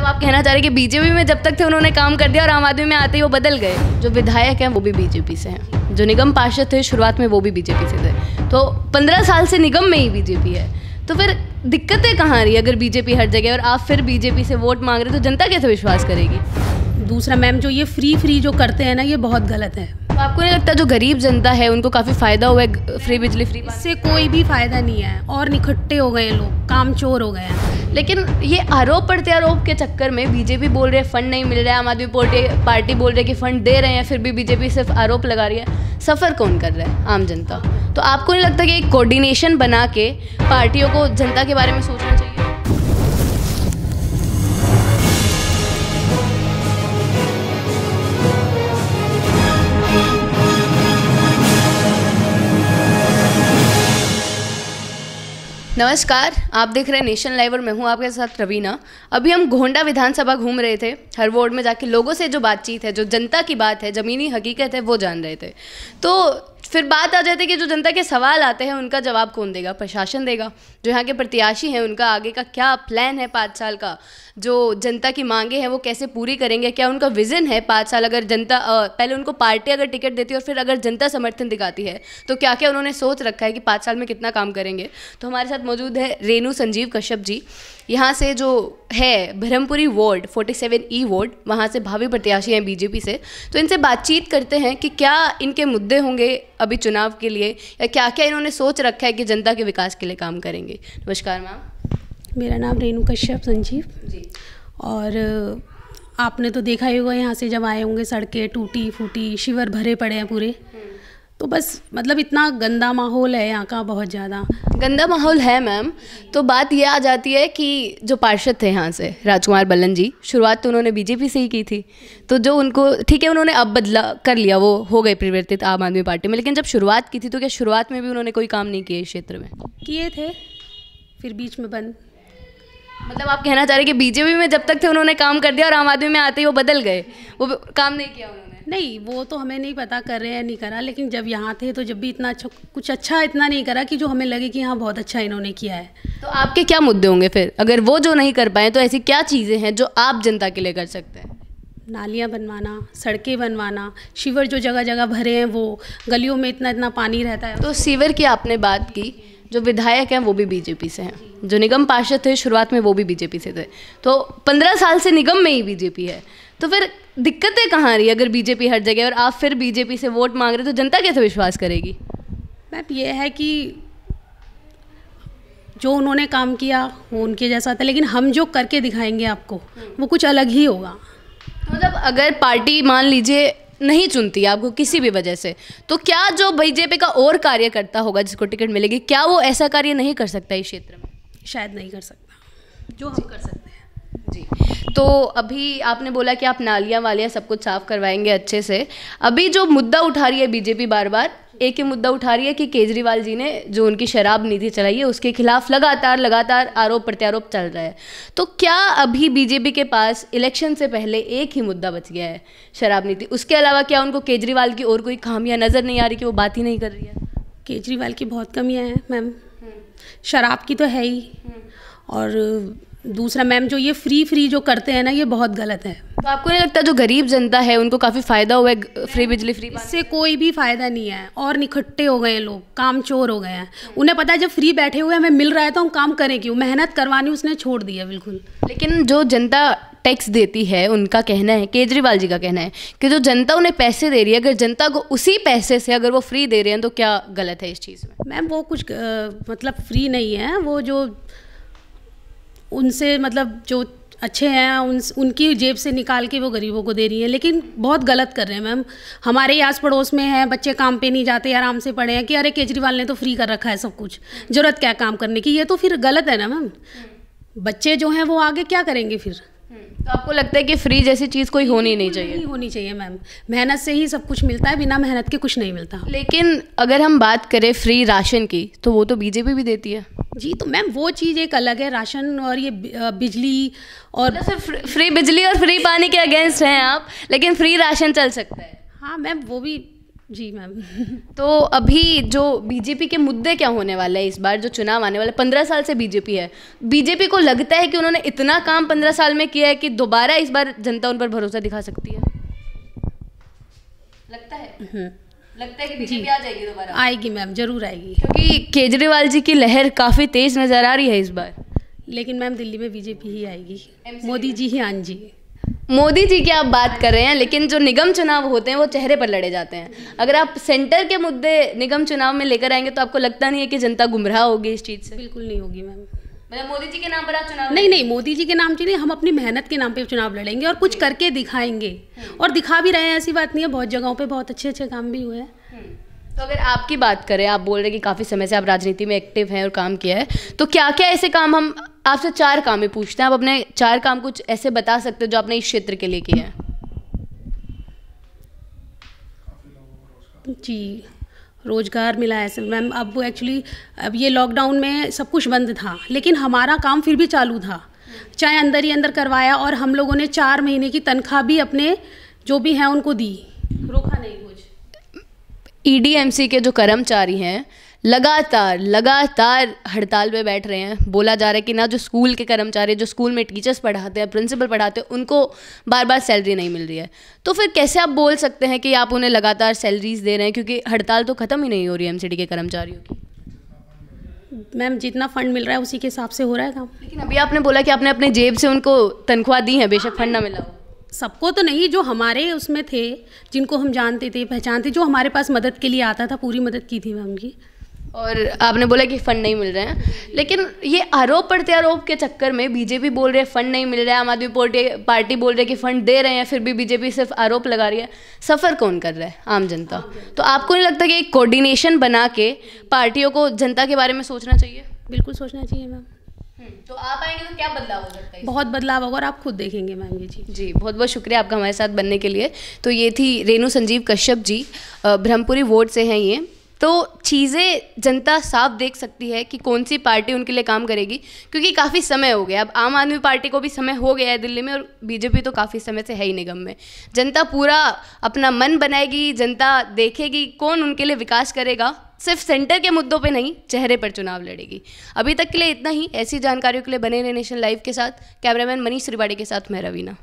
आप कहना चाह रहे हैं कि बीजेपी में जब तक थे उन्होंने काम कर दिया और आम आदमी में आते ही वो बदल गए। जो विधायक हैं वो भी बीजेपी से हैं, जो निगम पार्षद थे शुरुआत में वो भी बीजेपी से थे, तो 15 साल से निगम में ही बीजेपी है। तो फिर दिक्कतें कहाँ रही अगर बीजेपी हर जगह और आप फिर बीजेपी से वोट मांग रहे तो जनता कैसे विश्वास करेगी? दूसरा मैम, जो ये फ्री जो करते हैं ना, ये बहुत गलत है। तो आपको नहीं लगता जो गरीब जनता है उनको काफ़ी फ़ायदा हुआ है फ्री बिजली फ्री? इससे कोई भी फ़ायदा नहीं है और निखट्टे हो गए लोग, कामचोर हो गए हैं। लेकिन ये आरोप प्रत्यारोप के चक्कर में बीजेपी बोल रही है फंड नहीं मिल रहा है, आम आदमी पार्टी बोल रही है कि फंड दे रहे हैं, फिर भी बीजेपी सिर्फ आरोप लगा रही है। सफ़र कौन कर रहा है? आम जनता। तो आपको नहीं लगता कि एक कोऑर्डिनेशन बना के पार्टियों को जनता के बारे में सोचना चाहिए? नमस्कार, आप देख रहे हैं नेशन लाइव और मैं हूं आपके साथ रवीना। अभी हम गोंडा विधानसभा घूम रहे थे, हर वार्ड में जाके लोगों से जो बातचीत है, जो जनता की बात है, ज़मीनी हकीकत है, वो जान रहे थे। तो फिर बात आ जाती है कि जो जनता के सवाल आते हैं उनका जवाब कौन देगा? प्रशासन देगा। जो यहाँ के प्रत्याशी हैं उनका आगे का क्या प्लान है 5 साल का, जो जनता की मांगे हैं वो कैसे पूरी करेंगे, क्या उनका विज़न है 5 साल? अगर जनता पहले उनको पार्टी अगर टिकट देती है और फिर अगर जनता समर्थन दिखाती है तो क्या क्या उन्होंने सोच रखा है कि 5 साल में कितना काम करेंगे। तो हमारे साथ मौजूद है रेणु संजीव कश्यप जी, यहाँ से जो है ब्रह्मपुरी वार्ड 47E वार्ड, वहाँ से भावी प्रत्याशी हैं बीजेपी से। तो इनसे बातचीत करते हैं कि क्या इनके मुद्दे होंगे अभी चुनाव के लिए, या क्या क्या इन्होंने सोच रखा है कि जनता के विकास के लिए काम करेंगे। नमस्कार मैम। मेरा नाम रेणु कश्यप संजीव जी। और आपने तो देखा ही होगा, यहाँ से जब आए होंगे सड़कें टूटी फूटी, शिविर भरे पड़े हैं पूरे। तो बस मतलब इतना गंदा माहौल है यहाँ का, बहुत ज़्यादा गंदा माहौल है मैम। तो बात ये आ जाती है कि जो पार्षद थे यहाँ से राजकुमार बल्लन जी, शुरुआत तो उन्होंने बीजेपी से ही की थी, तो जो उनको ठीक है उन्होंने अब बदला कर लिया, वो हो गए परिवर्तित आम आदमी पार्टी में, लेकिन जब शुरुआत की थी तो क्या शुरुआत में भी उन्होंने कोई काम नहीं किए इस क्षेत्र में? किए थे, फिर बीच में बंद। मतलब आप कहना चाह रहे हैं कि बीजेपी में जब तक थे उन्होंने काम कर दिया और आम आदमी में आते ही वो बदल गए, वो काम नहीं किया उन्होंने? नहीं, वो तो हमें नहीं पता कर रहे हैं नहीं करा, लेकिन जब यहाँ थे तो जब भी इतना अच्छा कुछ अच्छा इतना नहीं करा कि जो हमें लगे कि हाँ बहुत अच्छा इन्होंने किया है। तो आपके क्या मुद्दे होंगे फिर अगर वो जो नहीं कर पाए? तो ऐसी क्या चीज़ें हैं जो आप जनता के लिए कर सकते हैं? नालियाँ बनवाना, सड़कें बनवाना, शिविर जो जगह जगह भरे हैं, वो गलियों में इतना पानी रहता है। तो सीवर की आपने बात की, जो विधायक हैं वो भी बीजेपी से हैं, जो निगम पार्षद थे शुरुआत में वो भी बीजेपी से थे, तो 15 साल से निगम में ही बीजेपी है। तो फिर दिक्कतें कहाँ रही अगर बीजेपी हर जगह और आप फिर बीजेपी से वोट मांग रहे तो जनता कैसे विश्वास करेगी? मैम ये है कि जो उन्होंने काम किया वो उनके जैसा था, लेकिन हम जो करके दिखाएंगे आपको वो कुछ अलग ही होगा। मतलब अगर पार्टी मान लीजिए नहीं चुनती आपको किसी भी वजह से, तो क्या जो बीजेपी का और कार्यकर्ता होगा जिसको टिकट मिलेगी, क्या वो ऐसा कार्य नहीं कर सकता इस क्षेत्र में? शायद नहीं कर सकता जो हम कर सकते हैं। जी। तो अभी आपने बोला कि आप नालियाँ वालियाँ सब कुछ साफ करवाएंगे अच्छे से। अभी जो मुद्दा उठा रही है बीजेपी बार बार, एक ही मुद्दा उठा रही है कि केजरीवाल जी ने जो उनकी शराब नीति चलाई है उसके खिलाफ लगातार आरोप प्रत्यारोप चल रहा है। तो क्या अभी बीजेपी के पास इलेक्शन से पहले एक ही मुद्दा बच गया है, शराब नीति? उसके अलावा क्या उनको केजरीवाल की और कोई खामियां नज़र नहीं आ रही कि वो बात ही नहीं कर रही है? केजरीवाल की बहुत कमियां हैं मैम, शराब की तो है ही, और दूसरा मैम जो ये फ्री जो करते हैं ना, ये बहुत गलत है। तो आपको नहीं लगता जो गरीब जनता है उनको काफ़ी फ़ायदा हुआ है फ्री बिजली फ्री? इससे कोई भी फ़ायदा नहीं है और निखट्टे हो गए लोग, कामचोर हो गए हैं। उन्हें पता है जब फ्री बैठे हुए हमें मिल रहा है तो हम काम करें क्यों? मेहनत करवानी उसने छोड़ दी है बिल्कुल। लेकिन जो जनता टैक्स देती है उनका कहना है, केजरीवाल जी का कहना है कि जो जनता उन्हें पैसे दे रही है, अगर जनता को उसी पैसे से अगर वो फ्री दे रहे हैं तो क्या गलत है इस चीज़ में? मैम वो कुछ मतलब फ्री नहीं है, वो जो उनसे मतलब जो अच्छे हैं उनकी जेब से निकाल के वो गरीबों को दे रही है, लेकिन बहुत गलत कर रहे हैं मैम। हमारे ही आस पड़ोस में है, बच्चे काम पे नहीं जाते, आराम से पढ़े हैं कि अरे केजरीवाल ने तो फ्री कर रखा है सब कुछ, ज़रूरत क्या काम करने की? ये तो फिर गलत है ना मैम। बच्चे जो हैं वो आगे क्या करेंगे फिर? तो आपको लगता है कि फ्री जैसी चीज़ कोई होनी नहीं चाहिए? नहीं होनी चाहिए मैम, मेहनत से ही सब कुछ मिलता है, बिना मेहनत के कुछ नहीं मिलता। लेकिन अगर हम बात करें फ्री राशन की तो वो तो बीजेपी भी देती है। जी, तो मैम वो चीज़ एक अलग है, राशन और ये बिजली और मतलब फ्री बिजली और फ्री पानी के अगेंस्ट हैं आप, लेकिन फ्री राशन चल सकता है? हाँ मैम, वो भी जी मैम। तो अभी जो बीजेपी के मुद्दे क्या होने वाले हैं इस बार जो चुनाव आने वाले, 15 साल से बीजेपी है, बीजेपी को लगता है कि उन्होंने इतना काम 15 साल में किया है कि दोबारा इस बार जनता उन पर भरोसा दिखा सकती है? लगता है लगता है कि बीजेपी आ जाएगी दोबारा? आएगी मैम, जरूर आएगी। क्योंकि केजरीवाल जी की लहर काफ़ी तेज नज़र आ रही है इस बार। लेकिन मैम दिल्ली में बीजेपी ही आएगी, मोदी जी ही। हाँ जी, मोदी जी की आप बात कर रहे हैं, लेकिन जो निगम चुनाव होते हैं वो चेहरे पर लड़े जाते हैं। अगर आप सेंटर के मुद्दे निगम चुनाव में लेकर आएंगे तो आपको लगता नहीं है कि जनता गुमराह होगी इस चीज़ से? बिल्कुल नहीं होगी मैम। मतलब मोदी जी के नाम पर आप चुनाव नहीं, मोदी जी के नाम से नहीं, हम अपनी मेहनत के नाम पे चुनाव लड़ेंगे और कुछ करके दिखाएंगे, और दिखा भी रहे हैं। ऐसी बात नहीं है, बहुत जगहों पे बहुत अच्छे अच्छे काम भी हुए हैं। तो अगर आपकी बात करें, आप बोल रहे हैं कि काफ़ी समय से आप राजनीति में एक्टिव हैं और काम किया है, तो क्या क्या ऐसे काम, हम आपसे 4 काम ही पूछते हैं, आप अपने 4 काम कुछ ऐसे बता सकते हो जो आपने इस क्षेत्र के लिए किए हैं? जी, रोज़गार मिला है मैम। अब एक्चुअली अब ये लॉकडाउन में सब कुछ बंद था, लेकिन हमारा काम फिर भी चालू था, चाहे अंदर ही अंदर करवाया, और हम लोगों ने 4 महीने की तनख्वाह भी अपने जो भी हैं उनको दी, रोका नहीं कुछ। ईडीएमसी के जो कर्मचारी हैं लगातार हड़ताल पे बैठ रहे हैं। बोला जा रहा है कि ना जो स्कूल के कर्मचारी, जो स्कूल में टीचर्स पढ़ाते हैं, प्रिंसिपल पढ़ाते हैं, उनको बार बार सैलरी नहीं मिल रही है। तो फिर कैसे आप बोल सकते हैं कि आप उन्हें लगातार सैलरीज दे रहे हैं, क्योंकि हड़ताल तो ख़त्म ही नहीं हो रही है एमसीडी के कर्मचारियों की? मैम जितना फंड मिल रहा है उसी के हिसाब से हो रहा है काम। लेकिन अभी आपने बोला कि आपने अपने जेब से उनको तनख्वाह दी है, बेशक फंड ना मिला हो। सबको तो नहीं, जो हमारे उसमें थे, जिनको हम जानते थे, पहचानते, जो हमारे पास मदद के लिए आता था, पूरी मदद की थी मैम जी। और आपने बोला कि फ़ंड नहीं मिल रहे हैं, लेकिन ये आरोप प्रत्यारोप के चक्कर में बीजेपी बोल रही है फ़ंड नहीं मिल रहा है, आम आदमी पार्टी बोल रही है कि फ़ंड दे रहे हैं, फिर भी बीजेपी सिर्फ आरोप लगा रही है। सफ़र कौन कर रहा है? आम जनता। तो आपको नहीं लगता कि एक कोऑर्डिनेशन बना के पार्टियों को जनता के बारे में सोचना चाहिए? बिल्कुल सोचना चाहिए मैम। तो आप आएंगे तो क्या बदलाव हो सकता है? बहुत बदलाव होगा और आप खुद देखेंगे मैम। ये जी, बहुत बहुत शुक्रिया आपका हमारे साथ बनने के लिए। तो ये थी रेणु संजीव कश्यप जी, ब्रह्मपुरी वोट से हैं ये। तो चीज़ें जनता साफ देख सकती है कि कौन सी पार्टी उनके लिए काम करेगी, क्योंकि काफ़ी समय हो गया। अब आम आदमी पार्टी को भी समय हो गया है दिल्ली में, और बीजेपी तो काफ़ी समय से है ही निगम में। जनता पूरा अपना मन बनाएगी, जनता देखेगी कौन उनके लिए विकास करेगा, सिर्फ सेंटर के मुद्दों पे नहीं, चेहरे पर चुनाव लड़ेगी। अभी तक के लिए इतना ही। ऐसी जानकारियों के लिए बने रहे नेशन लाइव के साथ। कैमरामैन मनीष त्रिपाठी के साथ मैं रवीना।